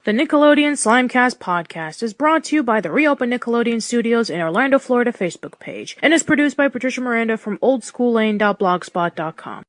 The Nickelodeon Slimecast podcast is brought to you by the reopened Nickelodeon Studios in Orlando, Florida Facebook page, and is produced by Patricia Miranda from oldschoollane.blogspot.com.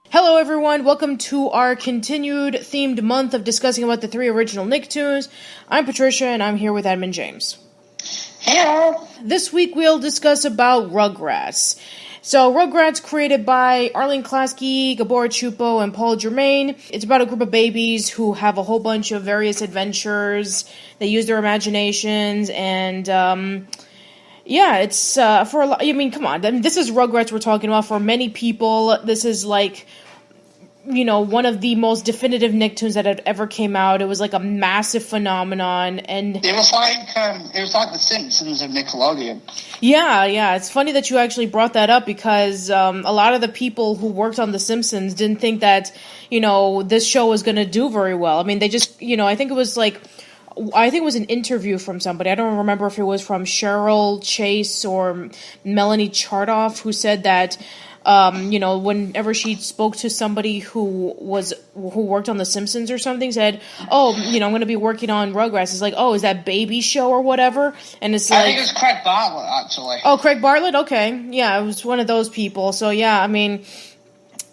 Hello everyone, welcome to our continued themed month of discussing about the three original Nicktoons. I'm Patricia and I'm here with Edmund James. Hello. This week we'll discuss about Rugrats. So Rugrats, created by Arlene Klasky, Gabor Chupo, and Paul Germain. It's about a group of babies who have a whole bunch of various adventures. They use their imaginations and yeah, it's for a lot. I mean, come on. I mean, this is Rugrats we're talking about. For many people, this is like, you know, one of the most definitive Nicktoons that had ever came out. It was like a massive phenomenon, and it was like the Simpsons of Nickelodeon. Yeah. It's funny that you actually brought that up because a lot of the people who worked on The Simpsons didn't think that, you know, this show was going to do very well. I mean, they just, you know, I think it was an interview from somebody. I don't remember if it was from Cheryl Chase or Melanie Chartoff, who said that, you know, whenever she spoke to somebody who worked on The Simpsons or something, said, oh, you know, I'm going to be working on Rugrats. It's like, oh, is that Baby Show or whatever? And it's like, I think it was Craig Bartlett, actually. Oh, Craig Bartlett? Okay. Yeah, it was one of those people. So, yeah, I mean,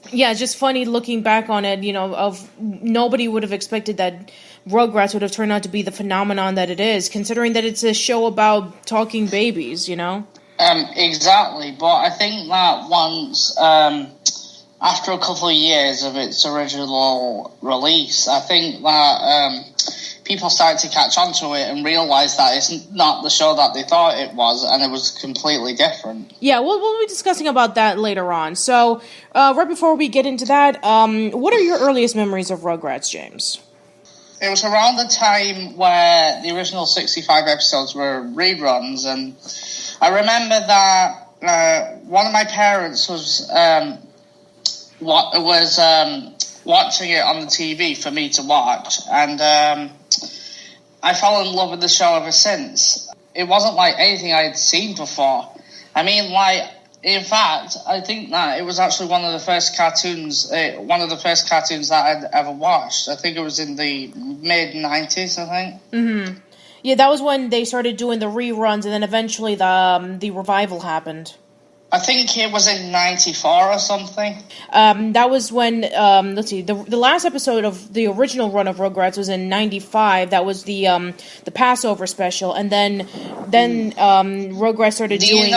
yeah, it's just funny looking back on it, you know, nobody would have expected that Rugrats would have turned out to be the phenomenon that it is, considering that it's a show about talking babies, you know? Exactly, but I think that once, after a couple of years of its original release, I think that people started to catch on to it and realize that it's not the show that they thought it was, and it was completely different. Yeah, we'll be discussing about that later on. So, right before we get into that, what are your earliest memories of Rugrats, James? It was around the time where the original 65 episodes were reruns, and I remember that one of my parents was watching it on the TV for me to watch, and I fell in love with the show ever since. It wasn't like anything I had seen before. I mean, like, in fact, I think that it was actually one of the first cartoons that I'd ever watched. I think it was in the mid-90s, I think. Mm-hmm. Yeah, that was when they started doing the reruns, and then eventually the revival happened. I think it was in 94 or something. That was when, let's see, the last episode of the original run of Rugrats was in 95. That was the Passover special, and then Rugrats started doing...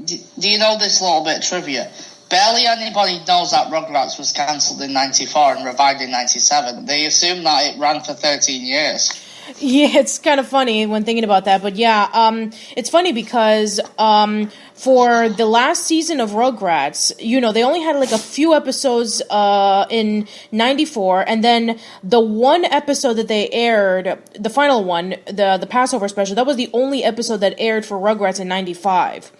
Do you know this little bit of trivia? Barely anybody knows that Rugrats was cancelled in 94 and revived in 97. They assume that it ran for 13 years. Yeah, it's kind of funny when thinking about that, but yeah, it's funny because for the last season of Rugrats, you know, they only had like a few episodes in 94, and then the one episode that they aired, the final one, the Passover special, that was the only episode that aired for Rugrats in 95.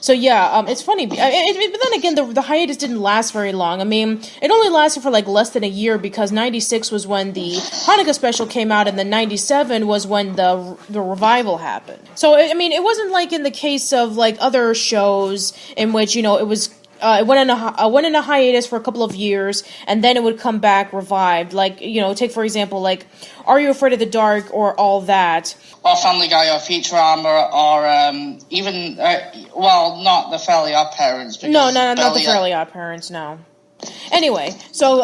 So yeah, it's funny, but then again, the hiatus didn't last very long. I mean, it only lasted for like less than a year, because 96 was when the Hanukkah special came out, and then 97 was when the revival happened. So, I mean, it wasn't like in the case of like other shows in which, you know, it was... it went in a hiatus for a couple of years, and then it would come back revived. Like, you know, take for example, like, Are You Afraid of the Dark, or All That, or Family Guy, or Futurama, or even not the Fairly Odd Parents. No, not the Fairly Odd Parents. No. Anyway, so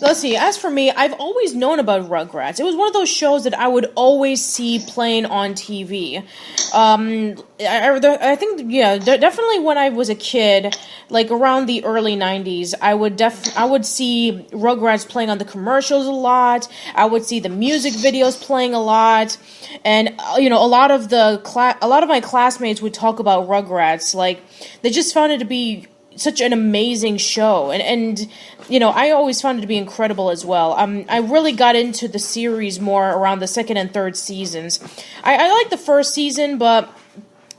let's see. As for me, I've always known about Rugrats. It was one of those shows that I would always see playing on TV. I think, yeah, definitely when I was a kid, like around the early 90s, I would see Rugrats playing on the commercials a lot. I would see the music videos playing a lot, and a lot of my classmates would talk about Rugrats. Like, they just found it to be such an amazing show, and I always found it to be incredible as well. I really got into the series more around the second and third seasons. I like the first season, but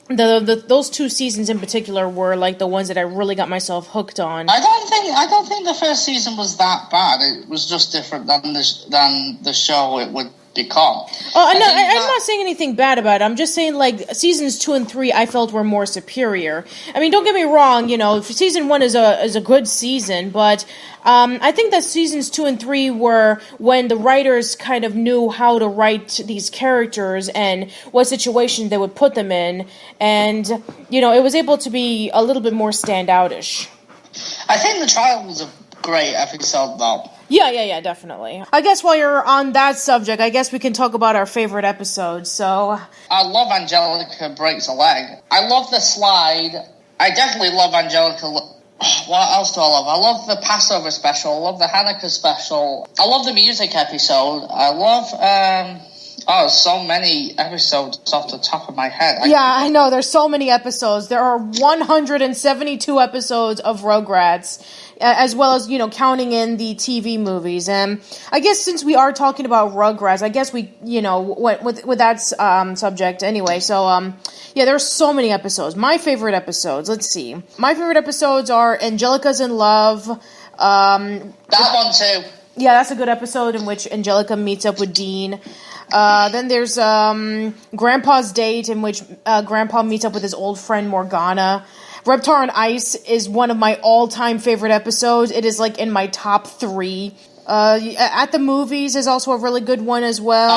those 2 seasons in particular were like the ones that I really got myself hooked on. I don't think the first season was that bad. It was just different than the show it would become. I'm not saying anything bad about it. I'm just saying, like, seasons 2 and 3 I felt were more superior. I mean, don't get me wrong, season 1 is a good season, but I think that seasons 2 and 3 were when the writers kind of knew how to write these characters and what situation they would put them in, and it was able to be a little bit more standoutish. I think the trial was a great episode, though. Yeah, definitely. I guess while you're on that subject, I guess we can talk about our favorite episodes, so... I love Angelica Breaks a Leg. I love the slide. I definitely love Angelica... What else do I love? I love the Passover special. I love the Hanukkah special. I love the music episode. I love... so many episodes off the top of my head. I know. There's so many episodes. There are 172 episodes of Rugrats, as well as, counting in the TV movies. And I guess since we are talking about Rugrats, I guess we, went with that subject anyway. So, there's so many episodes. My favorite episodes, let's see. My favorite episodes are Angelica's in Love. That one too. Yeah, that's a good episode in which Angelica meets up with Dean. Then there's Grandpa's Date, in which Grandpa meets up with his old friend Morgana. Reptar on Ice is one of my all-time favorite episodes. It is like in my top 3. At the Movies is also a really good one as well.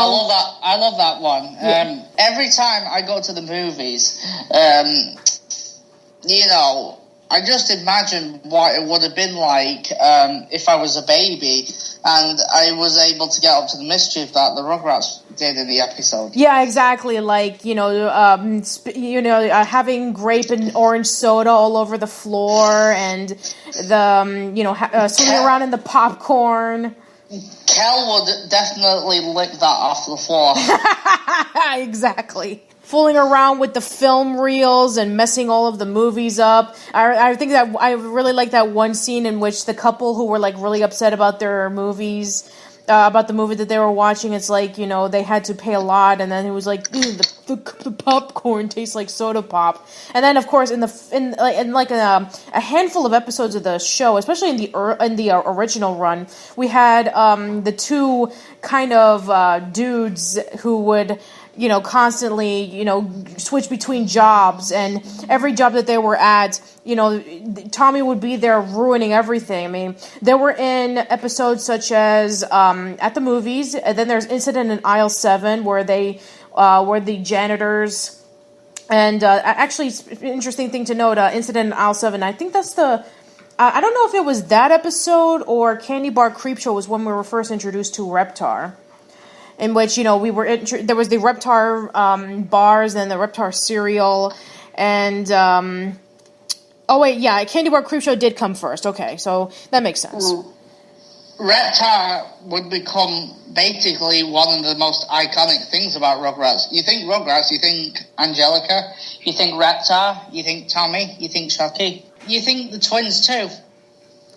I love that one. Yeah. Every time I go to the movies, I just imagine what it would have been like if I was a baby and I was able to get up to the mischief that the Rugrats did in the episode. Yeah, exactly. Like, having grape and orange soda all over the floor, and the swimming around in the popcorn. Kel would definitely lick that off the floor. Exactly. Fooling around with the film reels and messing all of the movies up. I think that I really like that one scene in which the couple who were like really upset about their movies, about the movie that they were watching, it's like, they had to pay a lot, and then it was like, the popcorn tastes like soda pop. And then of course in a handful of episodes of the show, especially in the original run, we had the 2 kind of dudes who would constantly, switch between jobs, and every job that they were at, Tommy would be there ruining everything. I mean, they were in episodes such as At the Movies, and then there's Incident in Aisle 7, where they were the janitors. And actually, interesting thing to note, Incident in Aisle 7, I think that's I don't know if it was that episode or Candy Bar Creepshow was when we were first introduced to Reptar. In which, there was the Reptar bars and the Reptar cereal, and, Candy Bar Creepshow did come first. Okay, so that makes sense. Reptar would become basically one of the most iconic things about Rugrats. You think Rugrats, you think Angelica, you think Reptar, you think Tommy, you think Chucky, you think the twins too.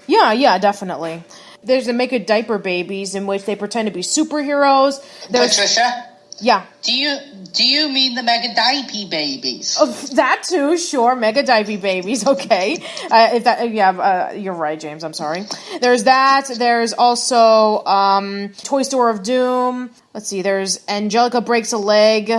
Yeah, definitely. There's the Make a Diaper Babies, in which they pretend to be superheroes. Patricia? Yeah. Do you mean the Mega Diaper Babies? Oh, that too, sure. Mega Diaper Babies, okay. You're right, James, I'm sorry. There's that. There's also Toy Store of Doom. Let's see, there's Angelica Breaks a Leg.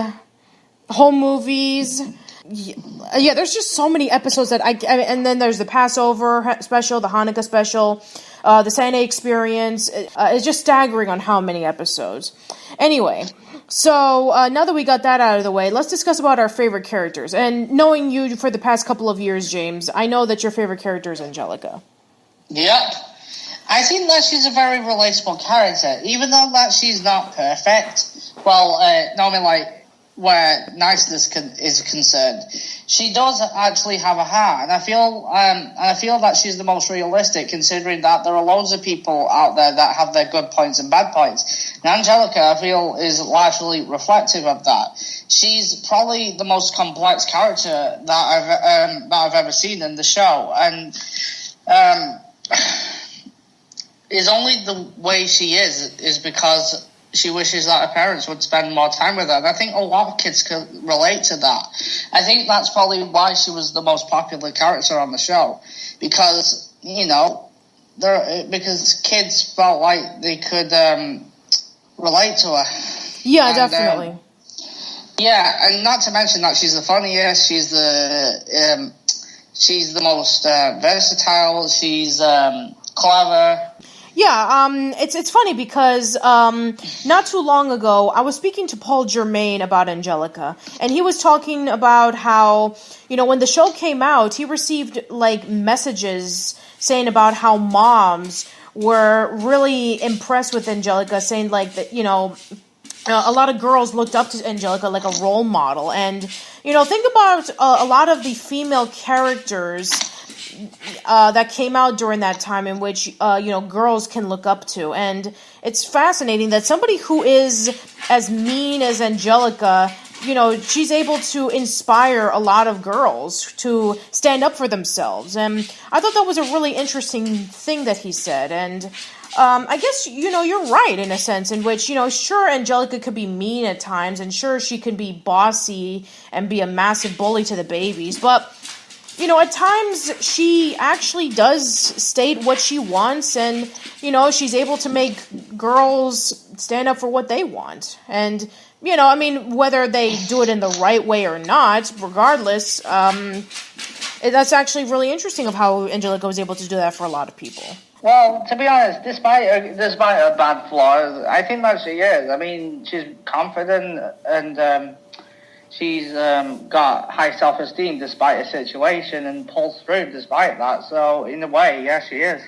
Home Movies. Yeah, there's just so many episodes that and then there's the Passover special, the Hanukkah special, the Santa Experience. It's just staggering on how many episodes. Anyway, so now that we got that out of the way, let's discuss about our favorite characters. And knowing you for the past couple of years, James, I know that your favorite character is Angelica. Yep. I think that she's a very relatable character, even though that she's not perfect. Well, no, I mean, like, where niceness is concerned, she does actually have a heart, and I feel that she's the most realistic, considering that there are loads of people out there that have their good points and bad points. And Angelica, I feel, is largely reflective of that. She's probably the most complex character that I've ever seen in the show, and is only the way she is because she wishes that her parents would spend more time with her. And I think a lot of kids can relate to that. I think that's probably why she was the most popular character on the show. Because, because kids felt like they could relate to her. Yeah, and, definitely. And not to mention that she's the funniest, she's the most versatile, she's clever. Yeah, it's funny because not too long ago I was speaking to Paul Germain about Angelica, and he was talking about how, when the show came out, he received like messages saying about how moms were really impressed with Angelica, saying like that, a lot of girls looked up to Angelica like a role model, and think about a lot of the female characters that came out during that time in which, girls can look up to. And it's fascinating that somebody who is as mean as Angelica, she's able to inspire a lot of girls to stand up for themselves. And I thought that was a really interesting thing that he said. And I guess, you're right in a sense in which, sure, Angelica could be mean at times, and sure, she can be bossy and be a massive bully to the babies, but at times she actually does state what she wants, and, she's able to make girls stand up for what they want. And, whether they do it in the right way or not, regardless, that's actually really interesting of how Angelica was able to do that for a lot of people. Well, to be honest, despite her bad flaws, I think that she is. I mean, she's confident and she's got high self-esteem despite her situation and pulls through despite that. So, in a way, yes, she is.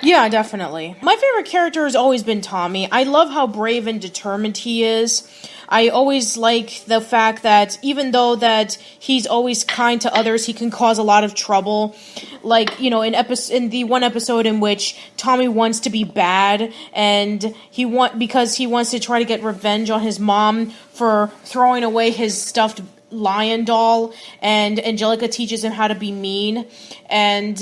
Yeah, definitely. My favorite character has always been Tommy. I love how brave and determined he is. I always like the fact that even though that he's always kind to others, he can cause a lot of trouble. Like, in the one episode in which Tommy wants to be bad, and because he wants to try to get revenge on his mom for throwing away his stuffed lion doll, and Angelica teaches him how to be mean. And,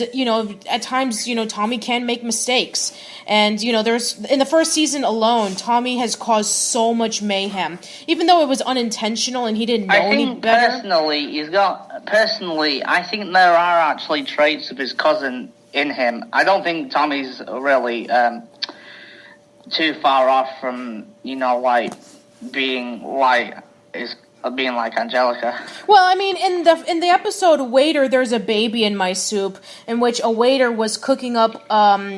at times, Tommy can make mistakes. And, there's, in the first season alone, Tommy has caused so much mayhem. Even though it was unintentional and he didn't know any better. Personally, I think there are actually traits of his cousin in him. I don't think Tommy's really too far off from, being like Angelica. Well, in the episode Waiter, there's a baby in my soup, in which a waiter was cooking up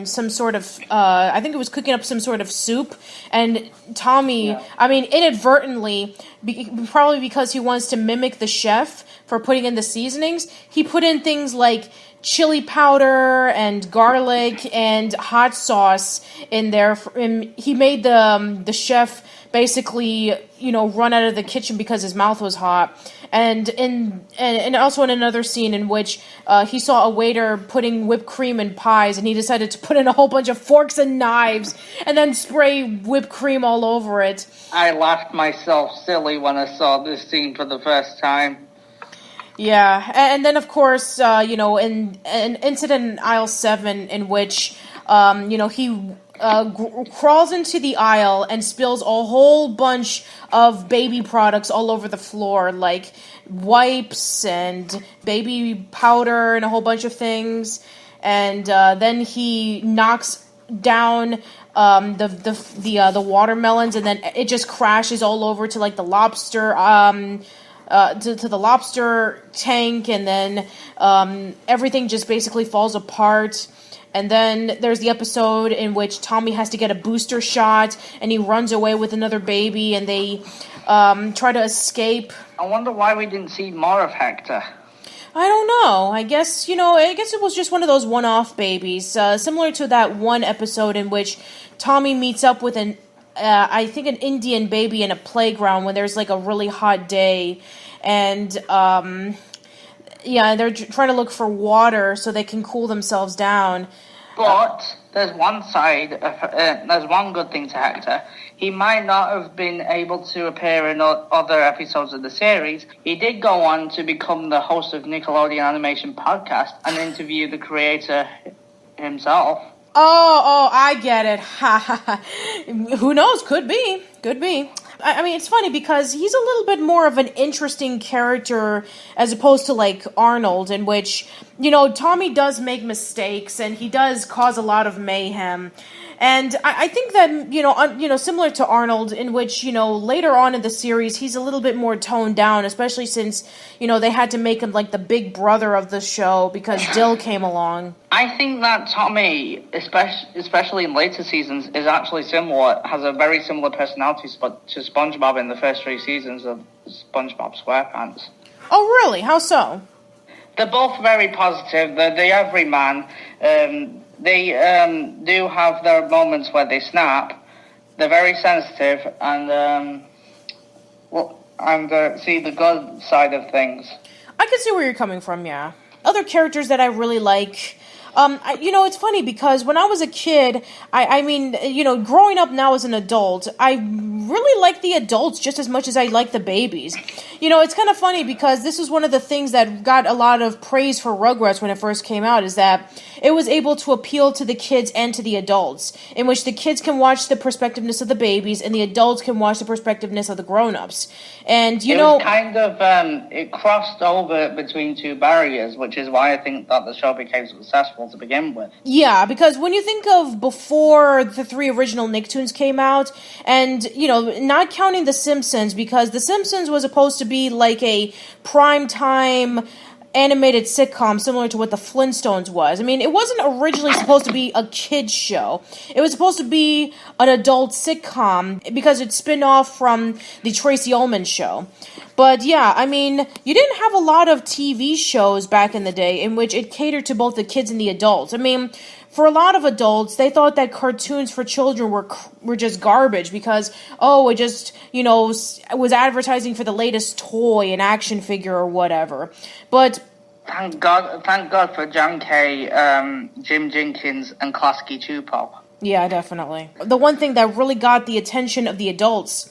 some sort of soup, and Tommy, inadvertently, probably because he wants to mimic the chef for putting in the seasonings, he put in things like chili powder and garlic and hot sauce in there. And he made the chef basically, run out of the kitchen because his mouth was hot. And also in another scene in which he saw a waiter putting whipped cream in pies, and he decided to put in a whole bunch of forks and knives and then spray whipped cream all over it. I laughed myself silly when I saw this scene for the first time. Yeah, and then of course, in an incident in aisle 7 in which, he crawls into the aisle and spills a whole bunch of baby products all over the floor, like wipes and baby powder and a whole bunch of things. And then he knocks down the watermelons, and then it just crashes all over to like the lobster to the lobster tank, and then everything just basically falls apart. And then there's the episode in which Tommy has to get a booster shot, and he runs away with another baby, and they try to escape. I wonder why we didn't see more of Hector. I don't know. I guess it was just one of those one-off babies, similar to that one episode in which Tommy meets up with I think an Indian baby in a playground when there's like a really hot day, and they're trying to look for water so they can cool themselves down. But there's one there's one good thing to Hector. He might not have been able to appear in other episodes of the series. He did go on to become the host of Nickelodeon Animation Podcast and interview the creator himself. Oh, I get it. Who knows? Could be. I mean, it's funny because he's a little bit more of an interesting character as opposed to, like, Arnold, in which, Tommy does make mistakes and he does cause a lot of mayhem. And I think that, similar to Arnold, in which, later on in the series, he's a little bit more toned down, especially since, they had to make him, like, the big brother of the show because Dill came along. I think that Tommy, especially in later seasons, is actually has a very similar personality to SpongeBob in the first 3 seasons of SpongeBob SquarePants. Oh, really? How so? They're both very positive. They're the everyman. They do have their moments where they snap. They're very sensitive and see the good side of things. I can see where you're coming from, yeah. Other characters that I really like... it's funny because when I was a kid, I mean, growing up now as an adult, I really like the adults just as much as I like the babies. It's kind of funny because this was one of the things that got a lot of praise for Rugrats when it first came out, is that it was able to appeal to the kids and to the adults, in which the kids can watch the perspectiveness of the babies and the adults can watch the perspectiveness of the grown-ups. And, it was kind of, it crossed over between two barriers, which is why I think that the show became successful to begin with. Yeah, because when you think of before the 3 original Nicktoons came out, and, not counting The Simpsons, because The Simpsons was supposed to be like a primetime animated sitcom similar to what the Flintstones was. I mean, it wasn't originally supposed to be a kid's show. It was supposed to be an adult sitcom because it spun off from the Tracy Ullman show. But yeah, I mean, you didn't have a lot of TV shows back in the day in which it catered to both the kids and the adults. I mean, for a lot of adults, they thought that cartoons for children were just garbage because, it just, was advertising for the latest toy, an action figure or whatever. But Thank God for John Kay, Jim Jenkins, and Klasky Chupo. Yeah, definitely. The one thing that really got the attention of the adults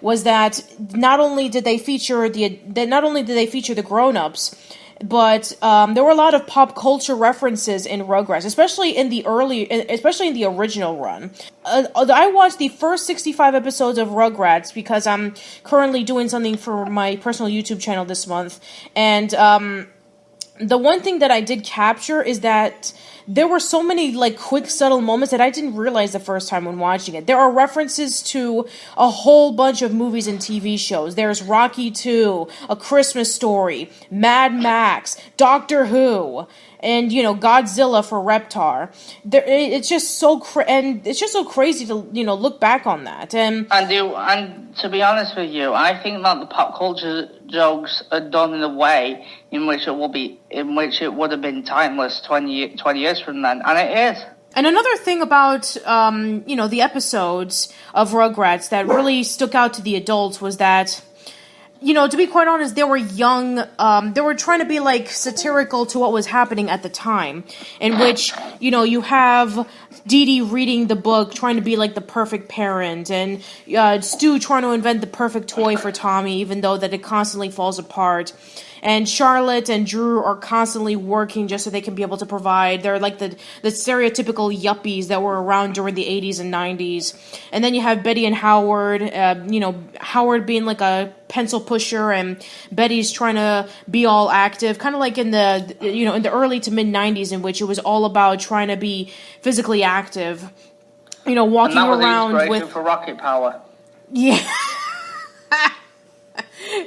was that not only did they feature the grown-ups, but there were a lot of pop culture references in Rugrats, especially in the original run. I watched the first 65 episodes of Rugrats because I'm currently doing something for my personal YouTube channel this month, and the one thing that I did capture is that there were so many, like, quick, subtle moments that I didn't realize the first time when watching it. There are references to a whole bunch of movies and TV shows. There's Rocky 2, A Christmas Story, Mad Max, Doctor Who, and, Godzilla for Reptar. It's just so crazy to, look back on that. And to be honest with you, I think that the pop culture jokes are done in a way in which it would have been timeless 20 years from then, and it is. And another thing about, the episodes of Rugrats that really stuck out to the adults was that, to be quite honest, they were young. They were trying to be, like, satirical to what was happening at the time, in which, you have Dee Dee reading the book, trying to be, like, the perfect parent, and Stu trying to invent the perfect toy for Tommy, even though that it constantly falls apart. And Charlotte and Drew are constantly working just so they can be able to provide. They're like the stereotypical yuppies that were around during the 80s and 90s. And then you have Betty and Howard, Howard being like a pencil pusher and Betty's trying to be all active, kind of like in the early to mid 90s, in which it was all about trying to be physically active, walking around with for rocket power. Yeah.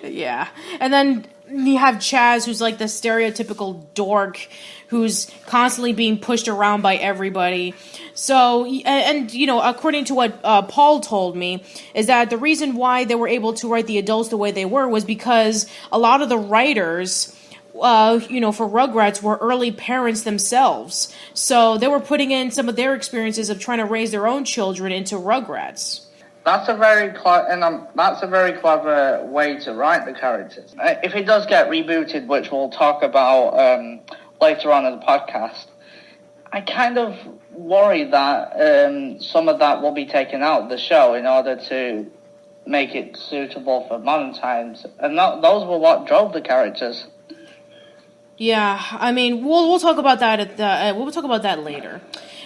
Yeah. And then you have Chaz, who's like the stereotypical dork who's constantly being pushed around by everybody. So, and according to what Paul told me, is that the reason why they were able to write the adults the way they were was because a lot of the writers for Rugrats were early parents themselves. So they were putting in some of their experiences of trying to raise their own children into Rugrats. That's a very clever way to write the characters. If it does get rebooted, which we'll talk about later on in the podcast, I kind of worry that some of that will be taken out of the show in order to make it suitable for modern times, and those were what drove the characters. Yeah, I mean, we'll talk about that we'll talk about that later.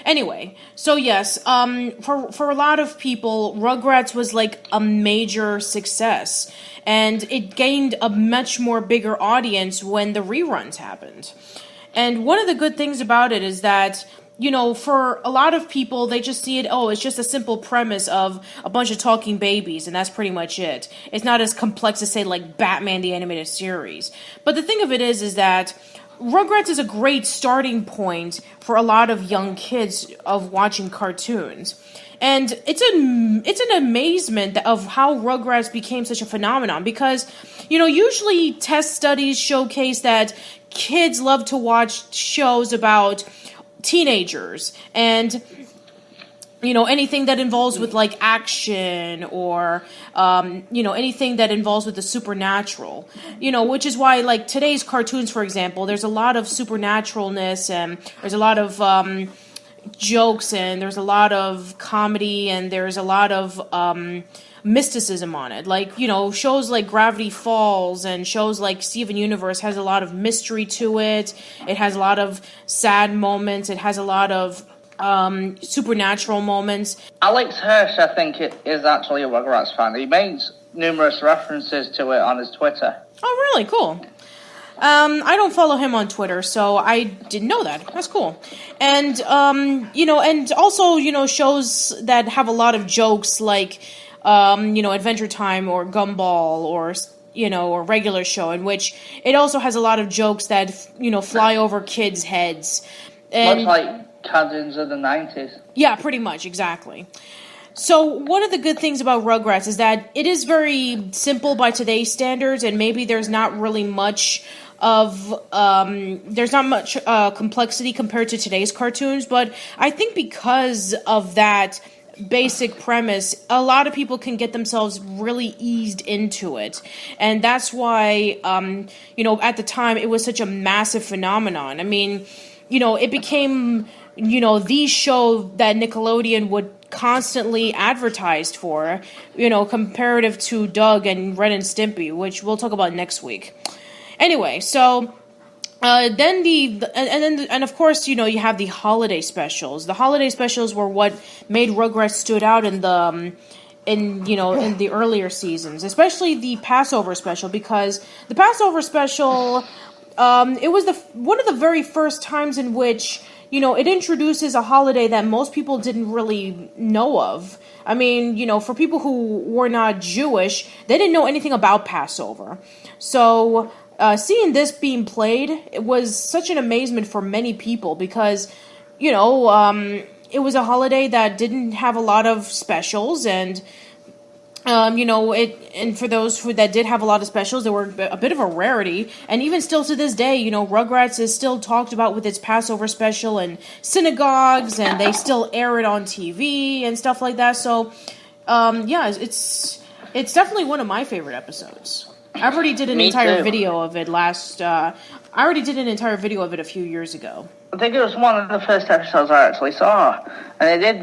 Anyway, so yes, for a lot of people, Rugrats was like a major success, and it gained a much more bigger audience when the reruns happened. And one of the good things about it is that, for a lot of people, they just see it, it's just a simple premise of a bunch of talking babies, and that's pretty much it. It's not as complex as, say, like Batman the Animated Series. But the thing of it is that Rugrats is a great starting point for a lot of young kids of watching cartoons. And it's an amazement of how Rugrats became such a phenomenon because, usually test studies showcase that kids love to watch shows about teenagers and anything that involves with like action or anything that involves with the supernatural, which is why like today's cartoons, for example, there's a lot of supernaturalness and there's a lot of jokes and there's a lot of comedy and there's a lot of mysticism on it. Like, shows like Gravity Falls and shows like Steven Universe has a lot of mystery to it. It has a lot of sad moments. It has a lot of supernatural moments. Alex Hirsch, I think, is actually a Rugrats fan. He makes numerous references to it on his Twitter. Oh, really? Cool. I don't follow him on Twitter, so I didn't know that. That's cool. And, and also, shows that have a lot of jokes like, Adventure Time or Gumball or, or Regular Show, in which it also has a lot of jokes that, fly over kids' heads. And, much like cartoons of the 90s. Yeah, pretty much, exactly. So one of the good things about Rugrats is that it is very simple by today's standards, and maybe there's not really much complexity compared to today's cartoons, but I think because of that basic premise, a lot of people can get themselves really eased into it. And that's why, at the time, it was such a massive phenomenon. I mean, it became, the show that Nickelodeon would constantly advertise for, comparative to Doug and Ren and Stimpy, which we'll talk about next week. Anyway, so then of course, you have the holiday specials. The holiday specials were what made Rugrats stood out in the earlier seasons, especially the Passover special, because the Passover special, it was one of the very first times in which, it introduces a holiday that most people didn't really know of. I mean, for people who were not Jewish, they didn't know anything about Passover. So seeing this being played, it was such an amazement for many people because, it was a holiday that didn't have a lot of specials, and and for those that did have a lot of specials, they were a bit of a rarity. And even still to this day, Rugrats is still talked about with its Passover special in synagogues, and they still air it on TV and stuff like that. So, it's definitely one of my favorite episodes. I already did an entire video of it a few years ago. I think it was one of the first episodes I actually saw, and it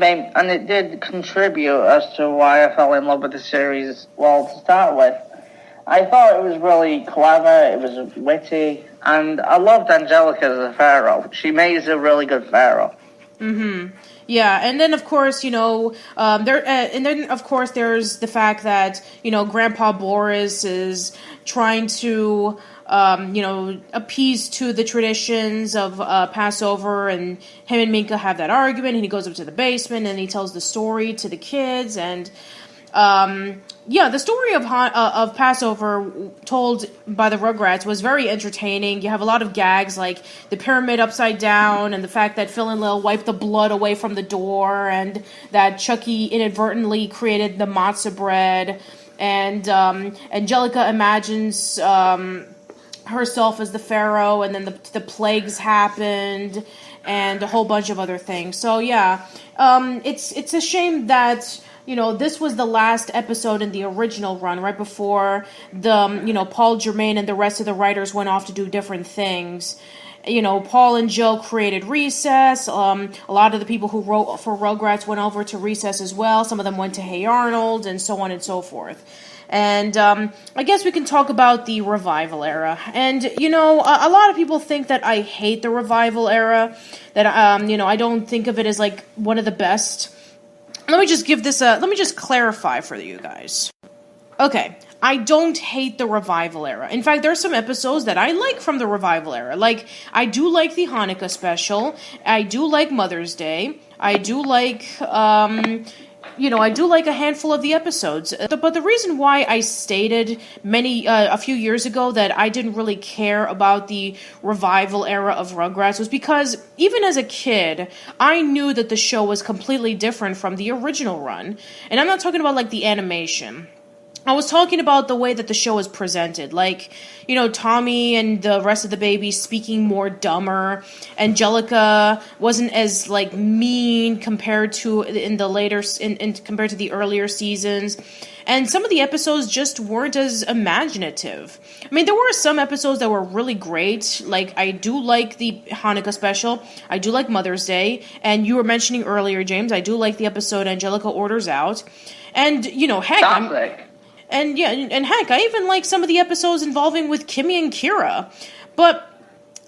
did contribute as to why I fell in love with the series. Well, to start with, I thought it was really clever, it was witty, and I loved Angelica as a pharaoh. She made a really good pharaoh. Mm-hmm. Yeah, and then of course, there's the fact that Grandpa Boris is trying to appease to the traditions of Passover, and him and Minka have that argument, and he goes up to the basement and he tells the story to the kids, and the story of Passover told by the Rugrats was very entertaining. You have a lot of gags like the pyramid upside down, and the fact that Phil and Lil wiped the blood away from the door, and that Chucky inadvertently created the matzah bread, and Angelica imagines herself as the pharaoh, and then the plagues happened, and a whole bunch of other things. So yeah, it's a shame that this was the last episode in the original run, right before the Paul Germain and the rest of the writers went off to do different things. Paul and Joe created Recess. A lot of the people who wrote for Rugrats went over to Recess as well. Some of them went to Hey Arnold, and so on and so forth. And I guess we can talk about the revival era. And, a lot of people think that I hate the revival era, that, I don't think of it as, like, one of the best. Let me just clarify for you guys. Okay, I don't hate the revival era. In fact, there are some episodes that I like from the revival era. Like, I do like the Hanukkah special. I do like Mother's Day. I do like, I do like a handful of the episodes. But the reason why I stated a few years ago that I didn't really care about the revival era of Rugrats was because even as a kid, I knew that the show was completely different from the original run. And I'm not talking about, like, the animation. I was talking about the way that the show is presented, like, Tommy and the rest of the babies speaking more dumber. Angelica wasn't as, like, mean compared to compared to the earlier seasons. And some of the episodes just weren't as imaginative. I mean, there were some episodes that were really great. Like, I do like the Hanukkah special. I do like Mother's Day. And you were mentioning earlier, James, I do like the episode Angelica Orders Out. And, heck, And heck, I even like some of the episodes involving with Kimmy and Kira. But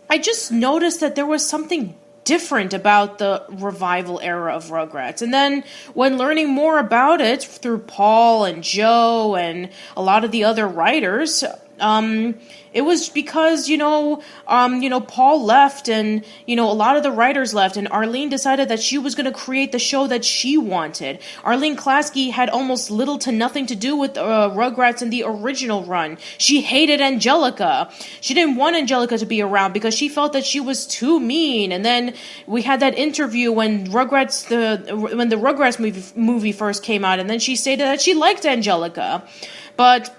I just noticed that there was something different about the revival era of Rugrats. And then when learning more about it through Paul and Joe and a lot of the other writers, it was because, Paul left and, a lot of the writers left, and Arlene decided that she was going to create the show that she wanted. Arlene Klasky had almost little to nothing to do with Rugrats in the original run. She hated Angelica. She didn't want Angelica to be around because she felt that she was too mean. And then we had that interview when the Rugrats movie first came out, and then she stated that she liked Angelica. But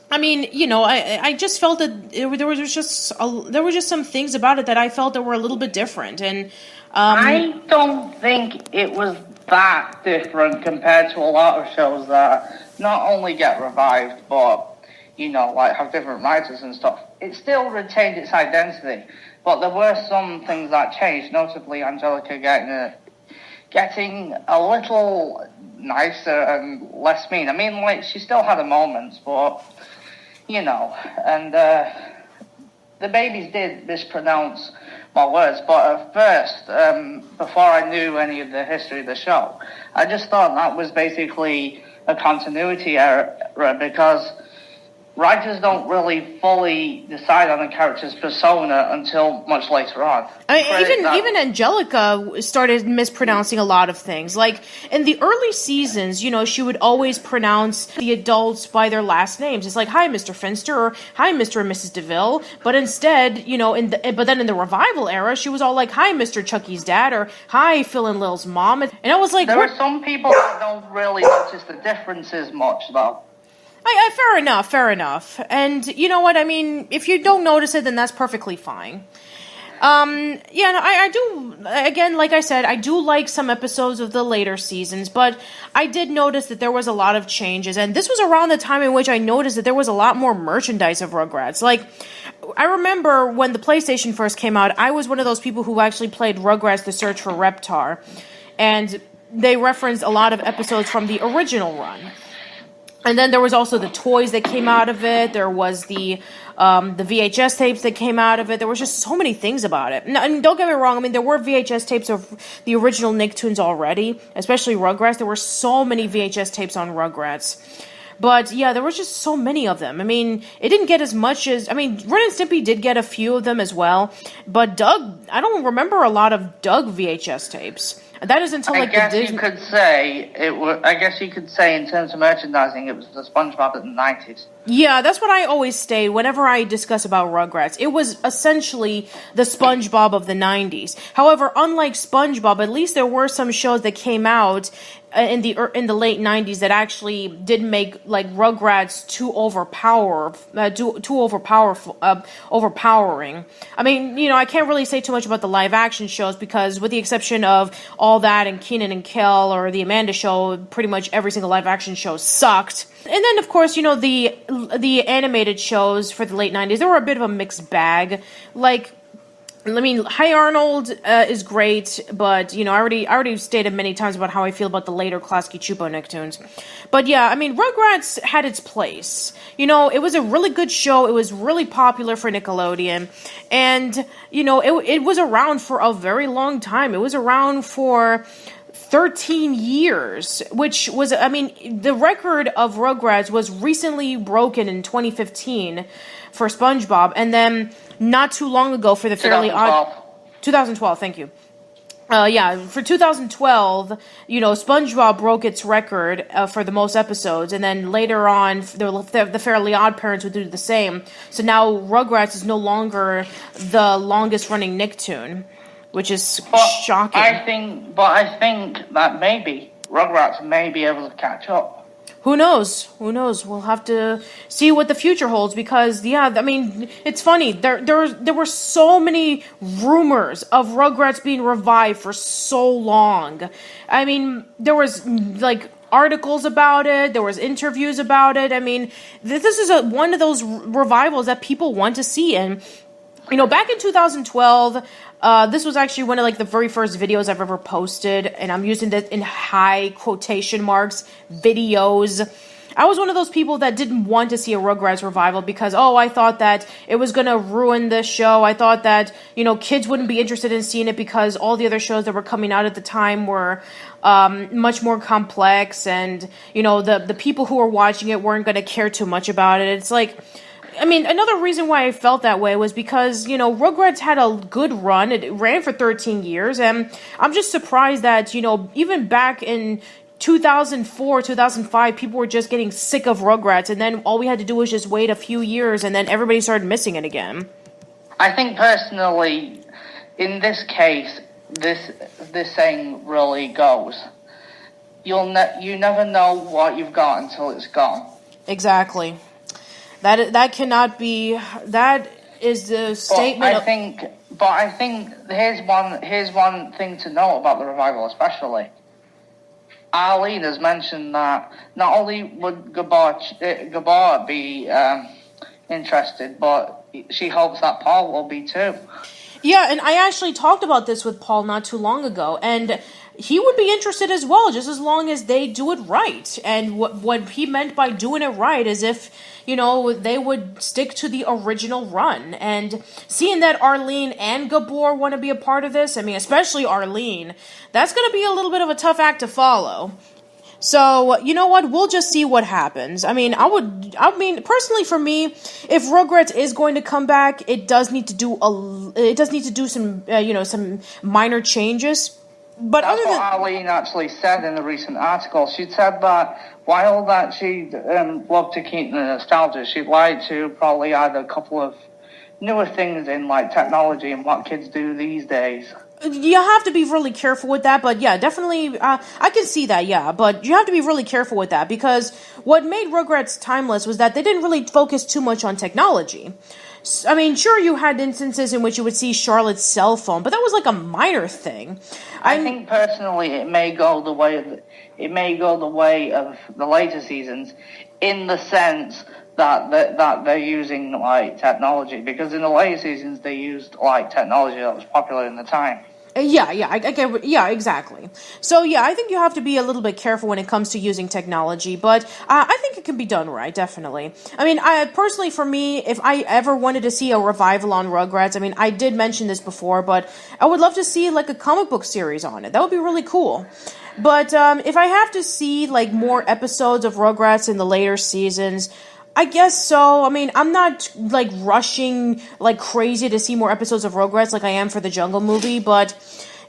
I mean, I just felt that there were just some things about it that I felt that were a little bit different, and I don't think it was that different compared to a lot of shows that not only get revived, but have different writers and stuff. It still retained its identity, but there were some things that changed, notably Angelica getting a little nicer and less mean. I mean, like, she still had her moments, but and the babies did mispronounce my words, but at first, before I knew any of the history of the show, I just thought that was basically a continuity error because writers don't really fully decide on a character's persona until much later on. Even Angelica started mispronouncing a lot of things. Like, in the early seasons, she would always pronounce the adults by their last names. It's like, hi, Mr. Finster, or hi, Mr. and Mrs. DeVille. But instead, but then in the revival era, she was all like, hi, Mr. Chucky's dad, or hi, Phil and Lil's mom. And I was like, there are some people that don't really notice the differences much, though. Fair enough. And you know what? I mean, if you don't notice it, then that's perfectly fine. I do, again, like I said, I do like some episodes of the later seasons, but I did notice that there was a lot of changes, and this was around the time in which I noticed that there was a lot more merchandise of Rugrats. Like, I remember when the PlayStation first came out, I was one of those people who actually played Rugrats The Search for Reptar, and they referenced a lot of episodes from the original run. And then there was also the toys that came out of it. There was the VHS tapes that came out of it. There was just so many things about it. And don't get me wrong. I mean, there were VHS tapes of the original Nicktoons already, especially Rugrats. There were so many VHS tapes on Rugrats. But yeah, there was just so many of them. I mean, it didn't get as much as... I mean, Ren and Stimpy did get a few of them as well. But Doug... I don't remember a lot of Doug VHS tapes. That is until like I guess you could say in terms of merchandising, it was the SpongeBob of the 90s. Yeah, that's what I always say whenever I discuss about Rugrats. It was essentially the SpongeBob of the 90s. However, unlike SpongeBob, at least there were some shows that came out in the late 90s that actually did make like Rugrats too overpowering. I mean, I can't really say too much about the live action shows because with the exception of All That and Kenan and Kel or the Amanda Show, pretty much every single live action show sucked. And then of course, the animated shows for the late 90s, they were a bit of a mixed bag. Like, I mean, Hi Arnold is great, but, I already stated many times about how I feel about the later Klasky Csupo Nicktoons. But yeah, I mean, Rugrats had its place. It was a really good show. It was really popular for Nickelodeon. And, it was around for a very long time. It was around for 13 years, which was, I mean, the record of Rugrats was recently broken in 2015 for SpongeBob, and then not too long ago for the Fairly Odd... 2012, thank you. For 2012, SpongeBob broke its record for the most episodes, and then later on, the Fairly Odd Parents would do the same. So now Rugrats is no longer the longest-running Nicktoon, which is shocking. I think that maybe Rugrats may be able to catch up. Who knows? We'll have to see what the future holds because, I mean, it's funny. There were so many rumors of Rugrats being revived for so long. I mean, there was, like, articles about it. There was interviews about it. I mean, this is one of those revivals that people want to see. And, back in 2012... this was actually one of like the very first videos I've ever posted, and I'm using this in high quotation marks, videos. I was one of those people that didn't want to see a Rugrats revival because, I thought that it was going to ruin the show. I thought that, kids wouldn't be interested in seeing it because all the other shows that were coming out at the time were much more complex, and, the people who were watching it weren't going to care too much about it. It's like... I mean, another reason why I felt that way was because, Rugrats had a good run. It ran for 13 years, and I'm just surprised that, even back in 2004, 2005, people were just getting sick of Rugrats, and then all we had to do was just wait a few years, and then everybody started missing it again. I think, personally, in this case, this saying really goes. You never know what you've got until it's gone. Exactly. That cannot be. That is the statement. But I think here's one thing to know about the revival, especially. Arlene has mentioned that not only would Gabor be interested, but she hopes that Paul will be too. Yeah, and I actually talked about this with Paul not too long ago, and he would be interested as well, just as long as they do it right. And what he meant by doing it right is if, they would stick to the original run. And seeing that Arlene and Gabor want to be a part of this, I mean, especially Arlene, that's going to be a little bit of a tough act to follow. So, you know what? We'll just see what happens. I mean, personally for me, if Rugrats is going to come back, it does need to do some, some minor changes. But that's what Arlene actually said in a recent article. She said that while that she'd love to keep the nostalgia, she'd like to probably add a couple of newer things in, like technology and what kids do these days. You have to be really careful with that, but yeah, definitely, I can see that, yeah, but you have to be really careful with that, because what made Rugrats timeless was that they didn't really focus too much on technology. I mean, sure, you had instances in which you would see Charlotte's cell phone, but that was like a minor thing. I think personally it may go the way of the later seasons, in the sense that they're using like technology, because in the later seasons they used like technology that was popular in the time. I get. Yeah, exactly. So yeah, I think you have to be a little bit careful when it comes to using technology, but I think it can be done right, definitely. I mean, personally, for me, if I ever wanted to see a revival on Rugrats, I mean, I did mention this before, but I would love to see like a comic book series on it. That would be really cool. But if I have to see like more episodes of Rugrats in the later seasons, I guess so. I mean, I'm not, like, rushing like crazy to see more episodes of Rugrats like I am for the Jungle Movie, but,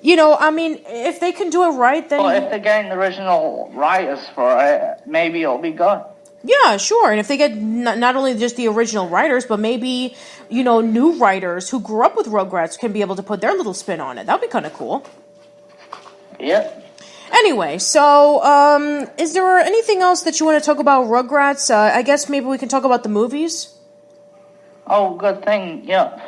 I mean, if they can do it right, then... Well, if they're getting the original writers for it, maybe it'll be good. Yeah, sure. And if they get not only just the original writers, but maybe, new writers who grew up with Rugrats can be able to put their little spin on it. That would be kind of cool. Yep. Anyway, so, is there anything else that you want to talk about Rugrats? I guess maybe we can talk about the movies? Oh, good thing, yeah.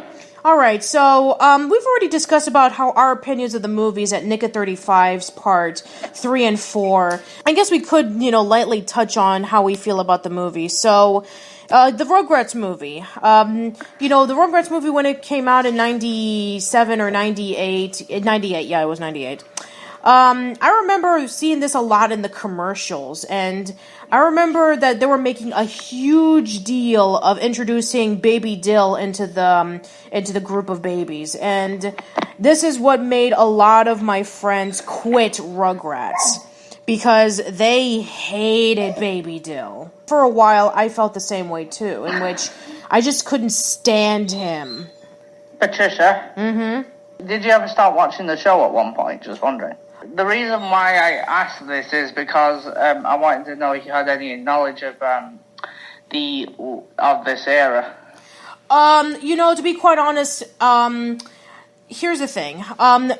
Alright, so, we've already discussed about how our opinions of the movies at Nick at 35's part 3 and 4. I guess we could, lightly touch on how we feel about the movie. So, the Rugrats movie. The Rugrats movie when it came out in 97 or 98, 98, yeah, it was 98. I remember seeing this a lot in the commercials, and I remember that they were making a huge deal of introducing Baby Dill into the group of babies, and this is what made a lot of my friends quit Rugrats, because they hated Baby Dill. For a while, I felt the same way too, in which I just couldn't stand him. Patricia? Mm-hmm. Did you ever start watching the show at one point? Just wondering. The reason why I asked this is because I wanted to know if you had any knowledge of this era. To be quite honest, here's the thing.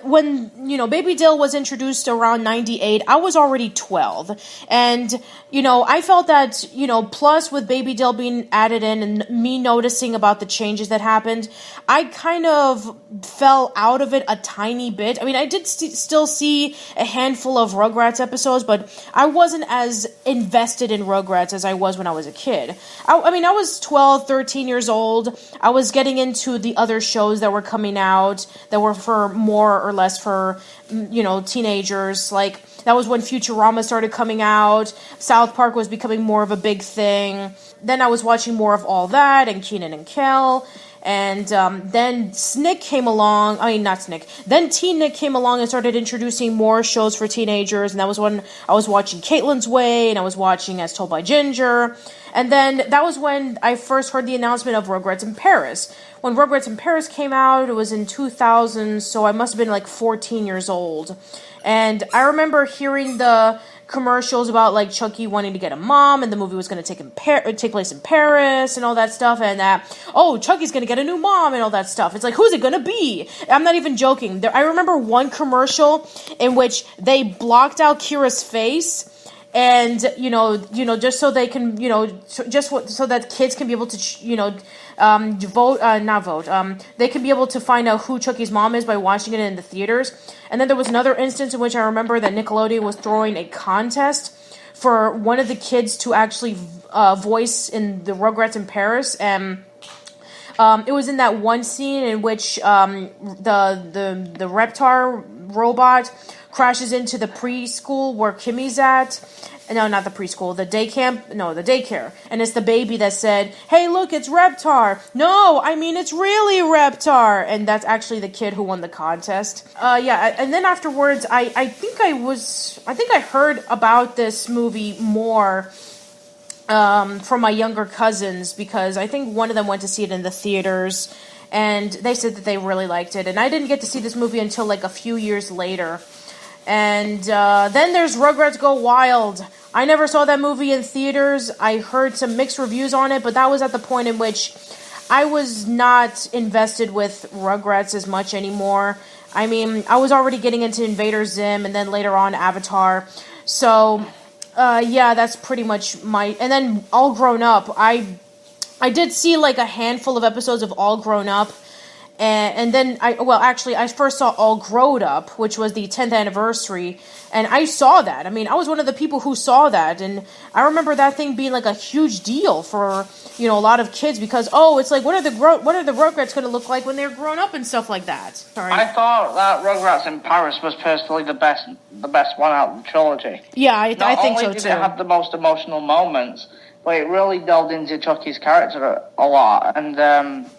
When, Baby Dill was introduced around 98, I was already 12. And, I felt that, plus with Baby Dill being added in and me noticing about the changes that happened, I kind of fell out of it a tiny bit. I mean, I did still see a handful of Rugrats episodes, but I wasn't as invested in Rugrats as I was when I was a kid. I was 12, 13 years old. I was getting into the other shows that were coming out that were for more or less for, teenagers. Like, that was when Futurama started coming out. South Park was becoming more of a big thing. Then I was watching more of all that and Kenan and Kel. And then Snick came along. I mean, not Snick. Then Teen Nick came along and started introducing more shows for teenagers. And that was when I was watching Caitlin's Way, and I was watching As Told by Ginger. And then that was when I first heard the announcement of Rugrats in Paris. When Rugrats in Paris came out, it was in 2000, so I must have been like 14 years old. And I remember hearing the commercials about like Chucky wanting to get a mom, and the movie was going to take place in Paris and all that stuff, and that Chucky's going to get a new mom and all that stuff. It's like, who's it going to be? I'm not even joking. I remember one commercial in which they blocked out Kira's face, and just so they can so that kids can be able to they can be able to find out who Chucky's mom is by watching it in the theaters. And then there was another instance in which I remember that Nickelodeon was throwing a contest for one of the kids to actually voice in the Rugrats in Paris, and it was in that one scene in which the Reptar robot crashes into the preschool where Kimmy's at. No, not the preschool, the day camp. No, the daycare. And it's the baby that said, "Hey, look, it's Reptar." No, I mean, it's really Reptar. And that's actually the kid who won the contest. And then afterwards, I think I heard about this movie more from my younger cousins, because I think one of them went to see it in the theaters, and they said that they really liked it. And I didn't get to see this movie until like a few years later. And then there's Rugrats Go Wild. I never saw that movie in theaters. I heard some mixed reviews on it, but that was at the point in which I was not invested with Rugrats as much anymore. I mean, I was already getting into Invader Zim, and then later on Avatar. So, that's pretty much my... And then All Grown Up. I did see like a handful of episodes of All Grown Up. And then I first saw All Growed Up, which was the 10th anniversary, and I saw that. I mean, I was one of the people who saw that, and I remember that thing being like a huge deal for, a lot of kids, because, it's like, what are the Rugrats going to look like when they're grown up and stuff like that? Sorry. I thought that Rugrats in Paris was personally the best one out of the trilogy. Yeah, I think so, too. Not only did it have the most emotional moments, but it really delved into Chucky's character a lot, and,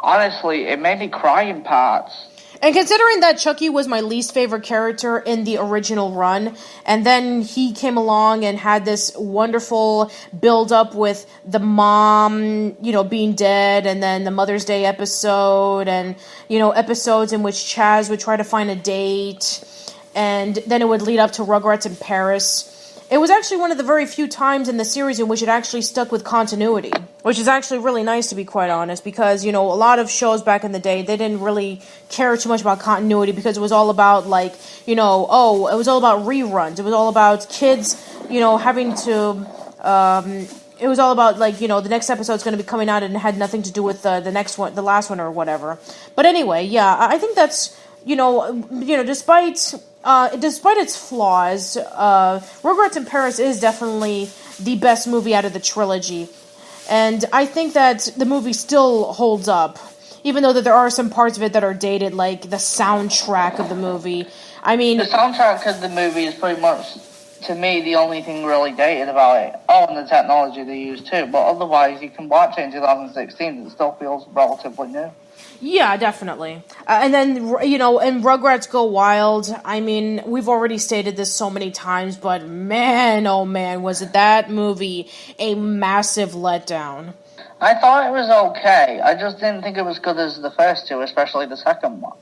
honestly, it made me cry in parts. And considering that Chucky was my least favorite character in the original run, and then he came along and had this wonderful build-up with the mom, being dead, and then the Mother's Day episode, and, episodes in which Chaz would try to find a date, and then it would lead up to Rugrats in Paris. It was actually one of the very few times in the series in which it actually stuck with continuity, which is actually really nice, to be quite honest, because, you know, a lot of shows back in the day, they didn't really care too much about continuity because it was all about, like, you know, it was all about reruns. It was all about kids, you know, having to, it was all about, like, you know, the next episode's going to be coming out and it had nothing to do with the next one, the last one or whatever. But anyway, yeah, I think that's, despite its flaws, Rugrats in Paris is definitely the best movie out of the trilogy. And I think that the movie still holds up, even though that there are some parts of it that are dated, like the soundtrack of the movie. I mean, the soundtrack of the movie is pretty much, to me, the only thing really dated about it. Oh, and the technology they use too. But otherwise, you can watch it in 2016, it still feels relatively new. Yeah, definitely. And then, you know, and Rugrats Go Wild, I mean, we've already stated this so many times, but man, oh man, was it that movie a massive letdown. I thought it was okay. I just didn't think it was good as the first two, especially the second one.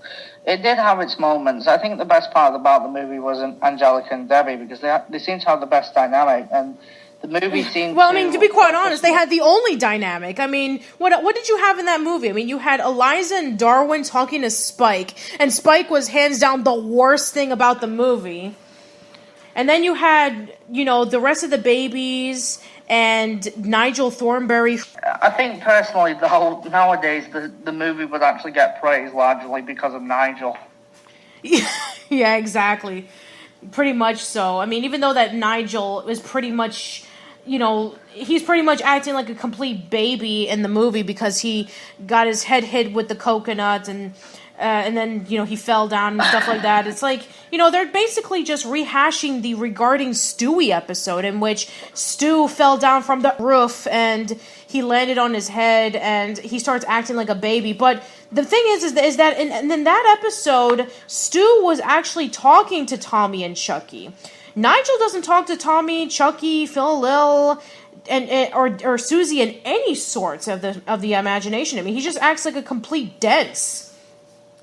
It did have its moments. I think the best part about the movie was Angelica and Debbie, because they seemed to have the best dynamic, and the movie seemed well, I mean, to be quite honest, they had the only dynamic. I mean, what did you have in that movie? I mean, you had Eliza and Darwin talking to Spike, and Spike was hands down the worst thing about the movie. And then you had, you know, the rest of the babies and Nigel Thornberry. I think personally, nowadays the movie would actually get praised largely because of Nigel. Yeah, exactly. Pretty much so. I mean, even though that Nigel is pretty much, you know, he's pretty much acting like a complete baby in the movie because he got his head hit with the coconut and then, you know, he fell down and stuff like that. It's like, you know, they're basically just rehashing the Regarding Stewie episode in which Stu fell down from the roof and he landed on his head and he starts acting like a baby. But the thing is that in that episode, Stu was actually talking to Tommy and Chucky. Nigel doesn't talk to Tommy, Chucky, Phil, Lil, or Susie in any sorts of the imagination. I mean, he just acts like a complete dense.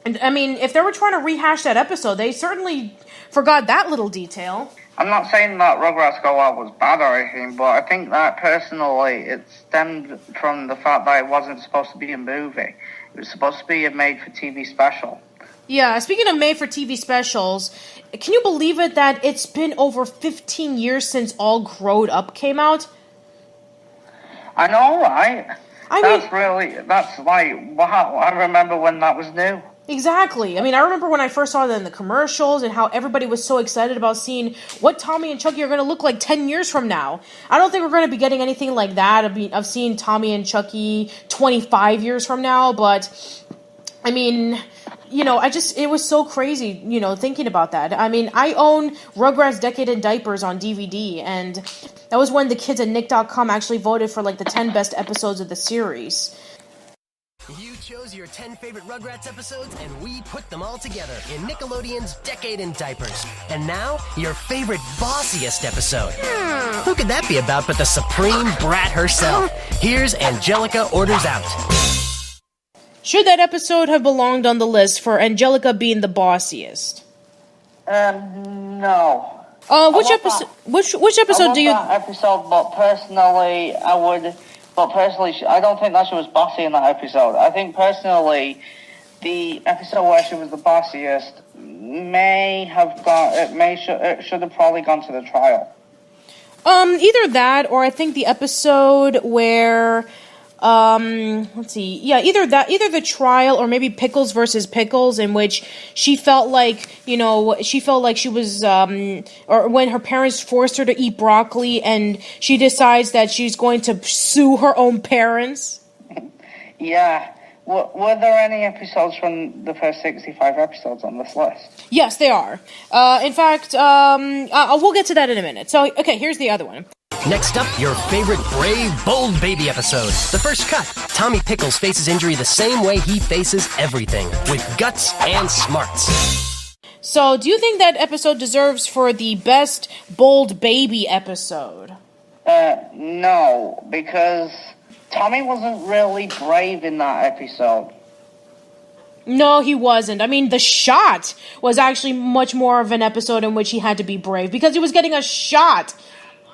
And, I mean, if they were trying to rehash that episode, they certainly forgot that little detail. I'm not saying that Rugrats Go Wild was bad or anything, but I think that, personally, it stemmed from the fact that it wasn't supposed to be a movie. It was supposed to be a made-for-TV special. Yeah, speaking of made-for-TV specials, can you believe it that it's been over 15 years since All Growed Up came out? I know, right? That's like, wow, I remember when that was new. Exactly. I mean, I remember when I first saw that in the commercials and how everybody was so excited about seeing what Tommy and Chucky are going to look like 10 years from now. I don't think we're going to be getting anything like that of seeing Tommy and Chucky 25 years from now, but, I mean, you know, it was so crazy, you know, thinking about that. I mean, I own Rugrats Decade in Diapers on DVD, and that was when the kids at Nick.com actually voted for, like, the 10 best episodes of the series. You chose your 10 favorite Rugrats episodes, and we put them all together in Nickelodeon's Decade in Diapers. And now, your favorite bossiest episode. Who could that be about but the supreme brat herself? Here's Angelica Orders Out. Should that episode have belonged on the list for Angelica being the bossiest? No. Which episode? Which episode do you? That episode, but personally, I don't think that she was bossy in that episode. I think personally, the episode where she was the bossiest should have probably gone to the trial. Either that, or I think the episode where, let's see, yeah, either the trial, or maybe Pickles versus Pickles, in which she felt like, you know, she was, or when her parents forced her to eat broccoli, and she decides that she's going to sue her own parents. Yeah. Were there any episodes from the first 65 episodes on this list? Yes, they are. In fact, we'll get to that in a minute. So, okay, here's the other one. Next up, your favorite brave, bold baby episode. The first cut. Tommy Pickles faces injury the same way he faces everything, with guts and smarts. So, do you think that episode deserves for the best bold baby episode? No, because Tommy wasn't really brave in that episode. No, he wasn't. I mean, The Shot was actually much more of an episode in which he had to be brave because he was getting a shot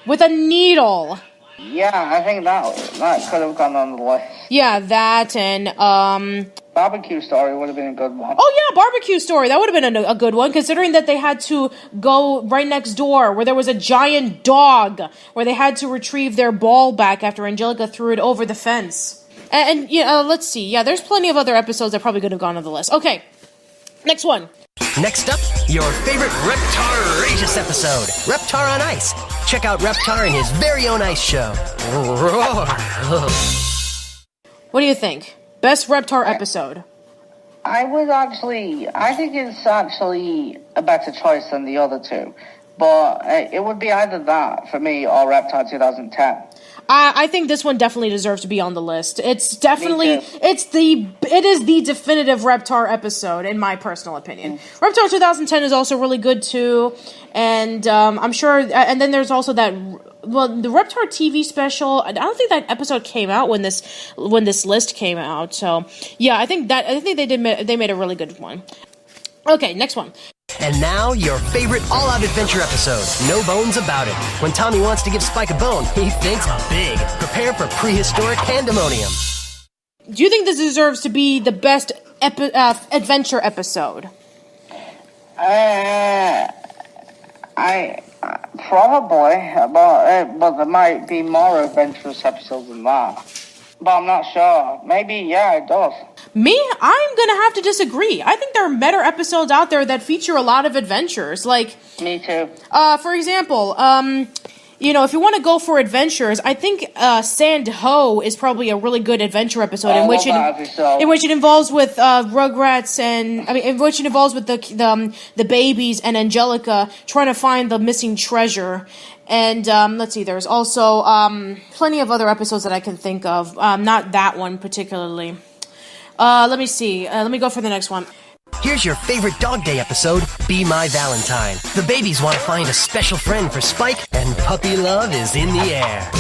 with a needle. Yeah, I think that could have gone on the list. Yeah, that and Barbecue Story would have been a good one. Oh yeah, Barbecue Story. That would have been a good one, considering that they had to go right next door where there was a giant dog where they had to retrieve their ball back after Angelica threw it over the fence. And let's see. Yeah, there's plenty of other episodes that probably could have gone on the list. Okay, next one. Next up, your favorite Reptar-rageous episode, Reptar on Ice. Check out Reptar in his very own ice show. What do you think? Best Reptar episode? I think it's actually a better choice than the other two. But it would be either that for me or Reptar 2010. I think this one definitely deserves to be on the list. It's definitely it is the definitive Reptar episode in my personal opinion. Reptar 2010 is also really good too, and I'm sure. And then there's also the Reptar TV special. I don't think that episode came out when this list came out. So yeah, I think they made a really good one. Okay, next one. And now, your favorite all-out adventure episode, No Bones About It. When Tommy wants to give Spike a bone, he thinks big. Prepare for prehistoric pandemonium. Do you think this deserves to be the best adventure episode? I probably, but there might be more adventurous episodes than that. But I'm not sure. Maybe, yeah, it does. Me? I'm gonna have to disagree. I think there are better episodes out there that feature a lot of adventures. Like, me too. For example, if you want to go for adventures, I think Sand Ho is probably a really good adventure episode in which it involves with Rugrats in which it involves with the babies and Angelica trying to find the missing treasure. And let's see, there's also plenty of other episodes that I can think of. Not that one particularly. Let me see. Let me go for the next one. Here's your favorite Dog Day episode, Be My Valentine. The babies want to find a special friend for Spike, and puppy love is in the air.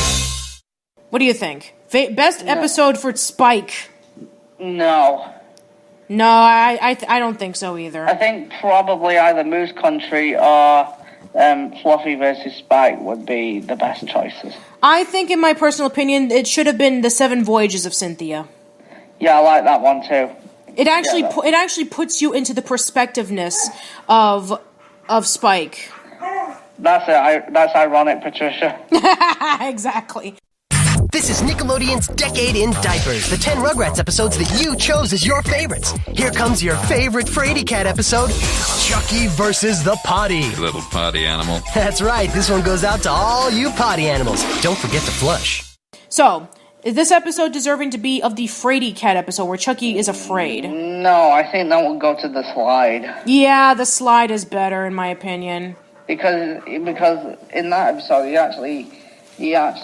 What do you think? Best episode for Spike? No. No, I don't think so either. I think probably either Moose Country or Fluffy versus Spike would be the best choices. I think, in my personal opinion, it should have been The 7 Voyages of Cynthia. Yeah, I like that one too. It actually puts you into the perspectiveness of Spike. That's ironic, Patricia. Exactly. This is Nickelodeon's Decade in Diapers, the 10 Rugrats episodes that you chose as your favorites. Here comes your favorite Fraidy Cat episode, Chucky versus the Potty. You little potty animal. That's right, this one goes out to all you potty animals. Don't forget to flush. So, is this episode deserving to be of the Fraidy Cat episode where Chucky is afraid? No, I think that will go to the slide. Yeah, the slide is better in my opinion. Because in that episode he actually has he has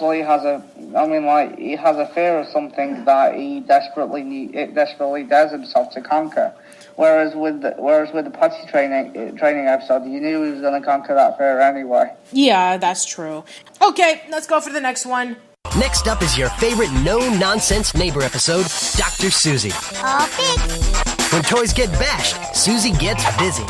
a fear of something that he desperately dares himself to conquer. Whereas with the potty training episode, you knew he was going to conquer that fear anyway. Yeah, that's true. Okay, let's go for the next one. Next up is your favorite no-nonsense neighbor episode, Dr. Susie. All fixed. When toys get bashed, Susie gets busy.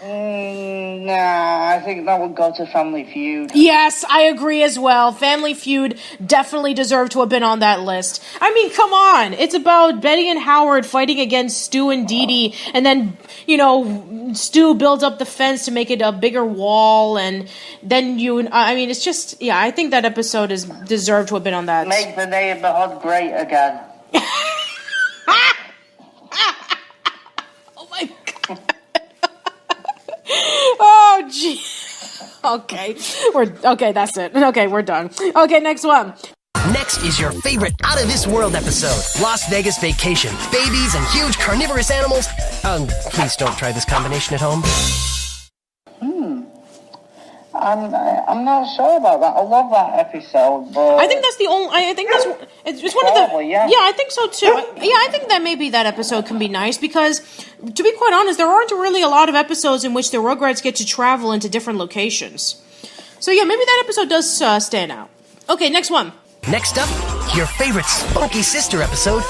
Nah, I think that would go to Family Feud. Yes, I agree as well. Family Feud definitely deserved to have been on that list. I mean, come on. It's about Betty and Howard fighting against Stu and Dee Dee, and then, Stu builds up the fence to make it a bigger wall, and then it's just, yeah, I think that episode is deserved to have been on that. Make the neighborhood great again. Oh my God. Oh, gee. Okay, that's it. Okay, we're done. Okay, next one. Next is your favorite out-of-this-world episode, Las Vegas Vacation. Babies and huge carnivorous animals. Please don't try this combination at home. I'm not sure about that. I love that episode, but I think that's the only. I think that's it's one probably, of the. Yeah. Yeah, I think so too. Yeah, I think that maybe that episode can be nice because, to be quite honest, there aren't really a lot of episodes in which the Rugrats get to travel into different locations. So yeah, maybe that episode does stand out. Okay, next one. Next up, Your favorite spunky sister episode,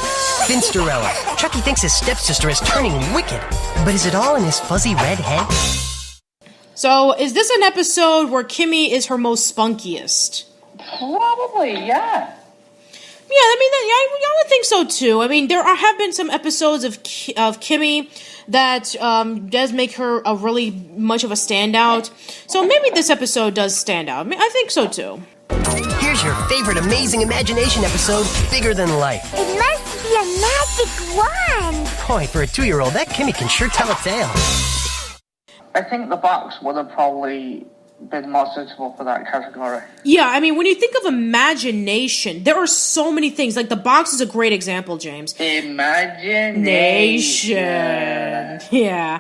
Finsterella. Chucky thinks his stepsister is turning wicked, but is it all in his fuzzy red head? So, is this an episode where Kimmy is her most spunkiest? Probably, yeah. Yeah, I mean, I would think so too. I mean, there have been some episodes of Kimmy that does make her a really much of a standout. So maybe this episode does stand out. I mean, I think so too. Here's your favorite amazing imagination episode, Bigger Than Life. It must be a magic wand. Boy, for a 2-year-old, that Kimmy can sure tell a tale. I think the box would have probably been more suitable for that category. Yeah, I mean, when you think of imagination, there are so many things. Like, the box is a great example, James. Imagination. Yeah,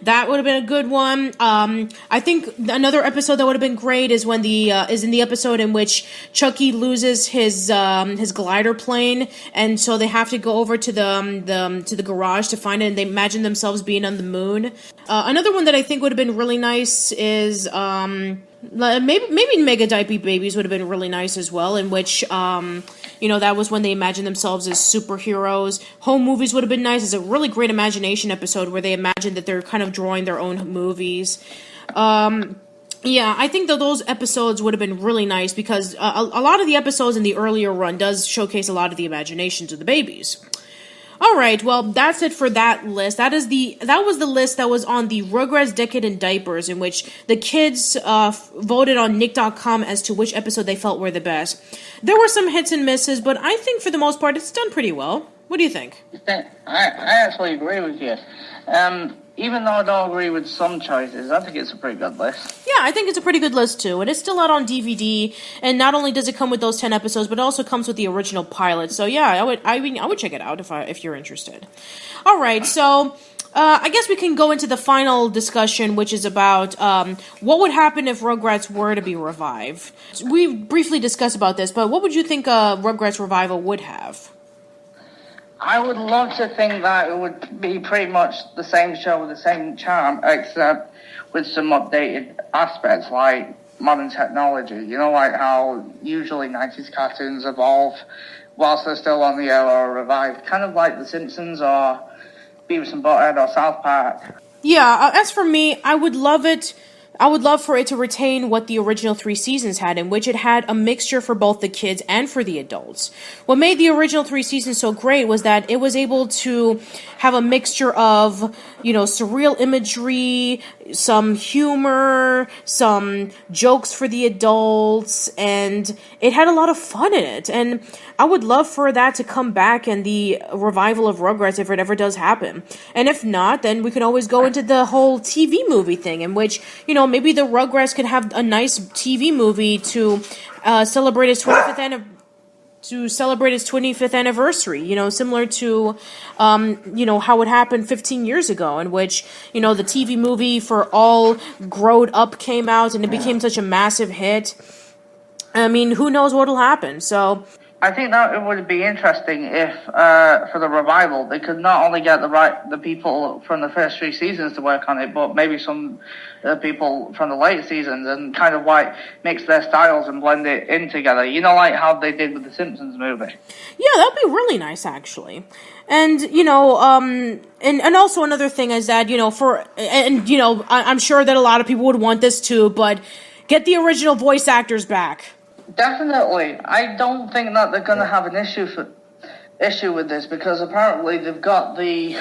that would have been a good one. I think another episode that would have been great is when is in the episode in which Chucky loses his glider plane, and so they have to go over to the garage to find it, and they imagine themselves being on the moon. Another one that I think would have been really nice is maybe Mega Diaper Babies would have been really nice as well, in which that was when they imagined themselves as superheroes. Home Movies would have been nice. It's a really great imagination episode where they imagine that they're kind of drawing their own movies. Yeah, I think that those episodes would have been really nice because a lot of the episodes in the earlier run does showcase a lot of the imaginations of the babies. All right, well, that's it for that list. That was the list that was on the Rugrats Decade in Diapers, in which the kids voted on Nick.com as to which episode they felt were the best. There were some hits and misses, but I think for the most part, it's done pretty well. What do you think? I actually agree with you. Even though I don't agree with some choices, I think it's a pretty good list. Yeah, I think it's a pretty good list too. And it's still out on DVD, and not only does it come with those 10 episodes, but it also comes with the original pilot. So yeah, I would check it out if you're interested. All right, so I guess we can go into the final discussion, which is about what would happen if Rugrats were to be revived. We briefly discussed about this, but what would you think a Rugrats revival would have? I would love to think that it would be pretty much the same show with the same charm, except with some updated aspects like modern technology. You know, like how usually 90s cartoons evolve whilst they're still on the air or revived, kind of like The Simpsons or Beavis and Butthead or South Park. Yeah, as for me, I would love for it to retain what the original 3 seasons had, in which it had a mixture for both the kids and for the adults. What made the original 3 seasons so great was that it was able to have a mixture of, surreal imagery, some humor, some jokes for the adults, and it had a lot of fun in it. And I would love for that to come back in the revival of Rugrats if it ever does happen. And if not, then we can always go into the whole TV movie thing, in which, maybe the Rugrats could have a nice TV movie to celebrate its 25th anniversary, similar to, how it happened 15 years ago, in which, the TV movie for All Growed Up came out and it became such a massive hit. I mean, who knows what'll happen, so... I think that it would be interesting if, for the revival, they could not only get the people from the first 3 seasons to work on it, but maybe some people from the late seasons, and kind of mix their styles and blend it in together. Like how they did with the Simpsons movie. Yeah, that'd be really nice, actually. And, and also another thing is that, I'm sure that a lot of people would want this too, but get the original voice actors back. Definitely. I don't think that they're going to have an issue with this, because apparently they've got the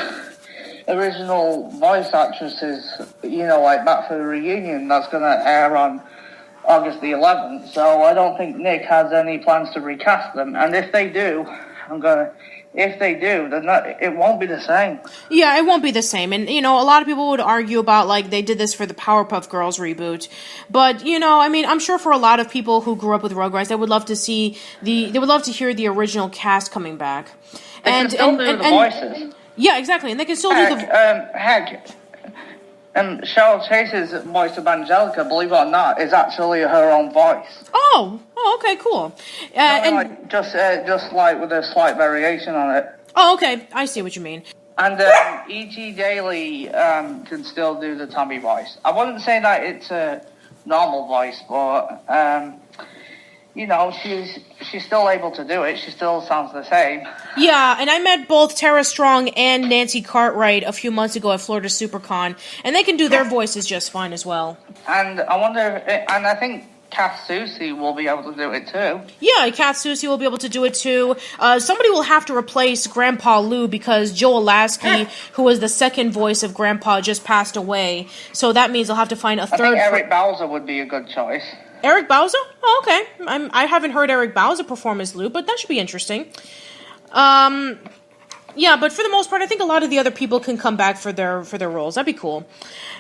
original voice actresses, back for the reunion that's going to air on August the 11th. So I don't think Nick has any plans to recast them. And if they do, then it won't be the same. Yeah, it won't be the same. And, a lot of people would argue about, they did this for the Powerpuff Girls reboot. But, I'm sure for a lot of people who grew up with Rugrats, they would love to hear the original cast coming back. They can still do the voices. Yeah, exactly. And they can still do the... Cheryl Chase's voice of Angelica, believe it or not, is actually her own voice. Oh, okay, cool. Just with a slight variation on it. Oh, okay, I see what you mean. And E.G. Daily can still do the Tommy voice. I wouldn't say that it's a normal voice, but you know, she's still able to do it. She still sounds the same. Yeah, and I met both Tara Strong and Nancy Cartwright a few months ago at Florida SuperCon, and they can do their voices just fine as well. And I wonder, and I think Kath Soucie will be able to do it too. Yeah, Kath Soucie will be able to do it too. Somebody will have to replace Grandpa Lou because Joe Lasky, who was the second voice of Grandpa, just passed away. So that means they'll have to find a third. I think Eric Bowser would be a good choice. Eric Bowser? Oh, okay. I haven't heard Eric Bowser perform as Lou, but that should be interesting. Yeah, but for the most part, I think a lot of the other people can come back for their roles. That'd be cool.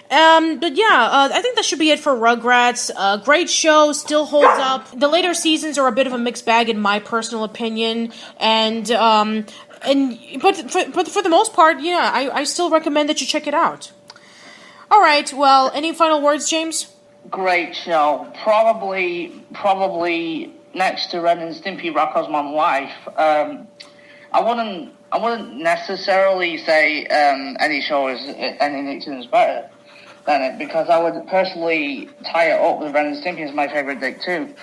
But yeah, I think that should be it for Rugrats. Great show, still holds up. The later seasons are a bit of a mixed bag in my personal opinion, but for the most part, yeah, I still recommend that you check it out. All right, well, any final words, James? Great show. Probably next to Ren and Stimpy, Rocko's Modern Life. I wouldn't necessarily say any show is any Nicktoons better than it, because I would personally tie it up with Ren and Stimpy as my favourite Dick too.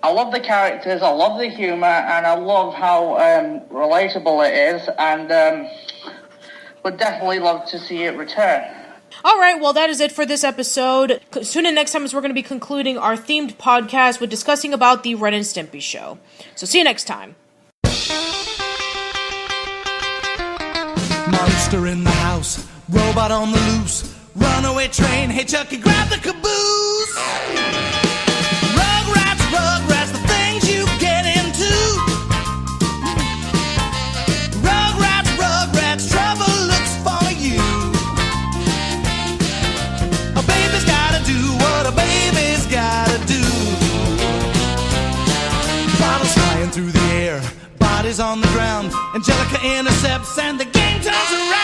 I love the characters, I love the humour, and I love how relatable it is, and would definitely love to see it return. All right, well, that is it for this episode. Tune in next time as we're going to be concluding our themed podcast with discussing about the Ren and Stimpy show. So see you next time. Monster in the house, robot on the loose, runaway train, hey Chucky, grab the caboose. Rugrats, Rugrats, the things you get into. Rugrats, Rugrats, trouble looks for you. A baby's gotta do what a baby's gotta do. Bottles flying through the air, bodies on the ground. Angelica intercepts and the game turns around.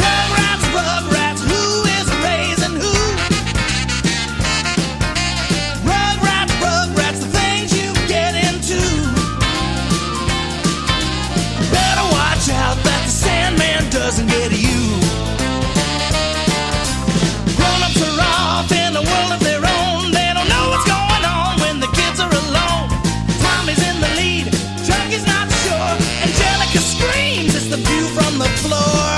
Rugrats, Rugrats, who is raising who? Rugrats, Rugrats, the things you get into. Better watch out that the Sandman doesn't get you. Grown-ups are off in a world of their own. They don't know what's going on when the kids are alone. Tommy's in the lead, Chucky's not sure. Angelica screams, it's the view from the floor.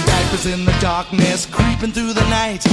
Diapers in the darkness, creeping through the night.